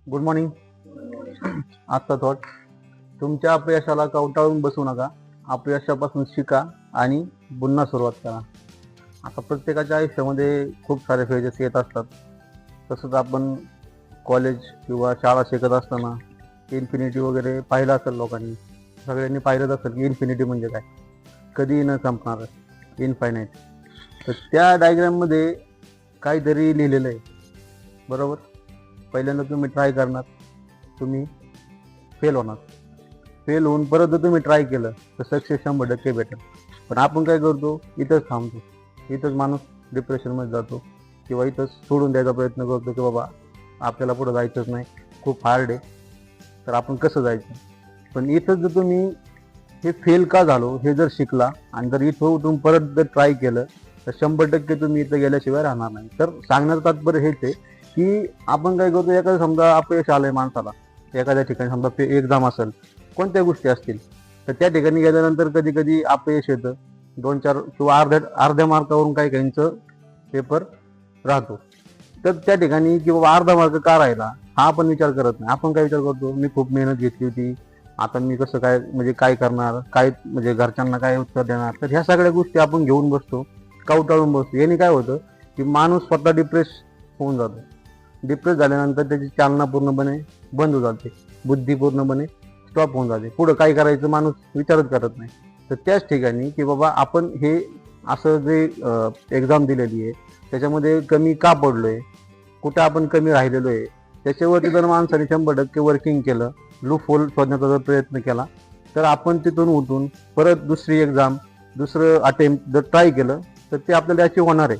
Good morning. आजचा thought, तुमच्या अपयशाला कवटाळून बसू नका. अपयशापासून शिका आणि पुन्हा सुरुवात करा. आता प्रत्येकाच्या आयुष्यामध्ये खूप सारे फेजेस येत असतात. तसंच आपण कॉलेज किंवा शाळा शिकत असताना इन्फिनिटी वगैरे पाहिलं असेल लोकांनी. सगळ्यांनी पाहिलंच असेल की इन्फिनिटी म्हणजे काय, कधी न संपणार, इनफायनाईट. तर त्या डायग्राममध्ये काहीतरी लिहिलेलं आहे, बरोबर. पहिल्यांदा तुम्ही ट्राय करणार, तुम्ही फेल होणार. फेल होऊन परत जर तुम्ही ट्राय केलं तर सक्सेस 100% भेटेल. पण आपण काय करतो, इथंच थांबतो. इथंच माणूस डिप्रेशनमध्ये जातो किंवा इथंच सोडून द्यायचा प्रयत्न करतो की बाबा आपल्याला पुढं जायचंच नाही, खूप हार्ड आहे, तर आपण कसं जायचं. पण इथंच जर तुम्ही हे फेल का झालो हे जर शिकला आणि जर इथं उठून परत जर ट्राय केलं तर 100% तुम्ही इथं गेल्याशिवाय राहणार नाही. तर सांगण्याचं तात्पर्य हेच आहे की आपण काय करतो, एखादं समजा अपयश आलंय माणसाला, एखाद्या ठिकाणी समजा एक्झाम असेल, कोणत्या गोष्टी असतील, तर त्या ठिकाणी गेल्यानंतर कधी कधी अपयश येतं. 2-4 किंवा अर्ध्या मार्कावरून काही काहींचं पेपर राहतो. तर त्या ठिकाणी की बाबा अर्धा मार्क का राहिला हा आपण विचार करत नाही. आपण काय विचार करतो, मी खूप मेहनत घेतली होती, आता मी कसं काय, म्हणजे काय करणार, काय म्हणजे घरच्यांना काय उत्तर देणार. तर ह्या सगळ्या गोष्टी आपण घेऊन बसतो, कवटाळून बसतो. याने काय होतं की माणूस स्वतः डिप्रेस होऊन जातो. डिप्रेस झाल्यानंतर त्याची चालना पूर्णपणे बंद होऊन जाते, बुद्धी पूर्णपणे स्टॉप होऊन जाते. पुढं काय करायचं माणूस विचारच करत नाही. तर त्याच ठिकाणी की बाबा आपण हे असं जे एक्झाम दिलेली आहे त्याच्यामध्ये कमी का पडलोय, कुठं आपण कमी राहिलेलो आहे, त्याच्यावरती जर माणसाने 100% वर्किंग केलं, लूप होल शोधण्याचा जर प्रयत्न केला, तर आपण तिथून उठून परत दुसरी एक्झाम, दुसरं अटेम्प्ट जर ट्राय केलं तर ते आपल्याला अचीव होणार आहे.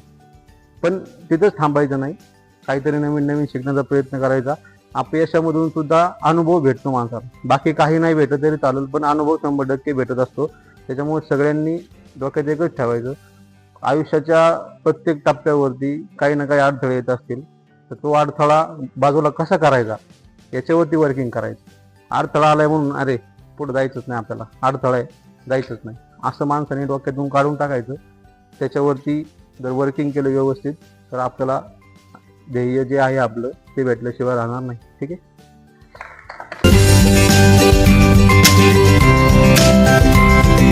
पण तिथंच थांबायचं नाही, काहीतरी नवीन नवीन शिकण्याचा प्रयत्न करायचा. अपयशामधून सुद्धा अनुभव भेटतो माणसाला. बाकी काही नाही भेटत तरी चालेल, पण अनुभव 100% भेटत असतो. त्याच्यामुळे सगळ्यांनी डोक्यात एकच ठेवायचं, आयुष्याच्या प्रत्येक टप्प्यावरती काही ना काही अडथळे येत असतील, तर तो अडथळा बाजूला कसा करायचा याच्यावरती वर्किंग करायचं. अडथळा आलाय म्हणून अरे पुढे जायचंच नाही, आपल्याला अडथळा आहे जायचंच नाही, असं माणसाने डोक्यातून काढून टाकायचं. त्याच्यावरती जर वर्किंग केलं व्यवस्थित तर आपल्याला ध्येय जे आहे आपलं ते भेटल्याशिवाय राहणार नाही. ठीक आहे.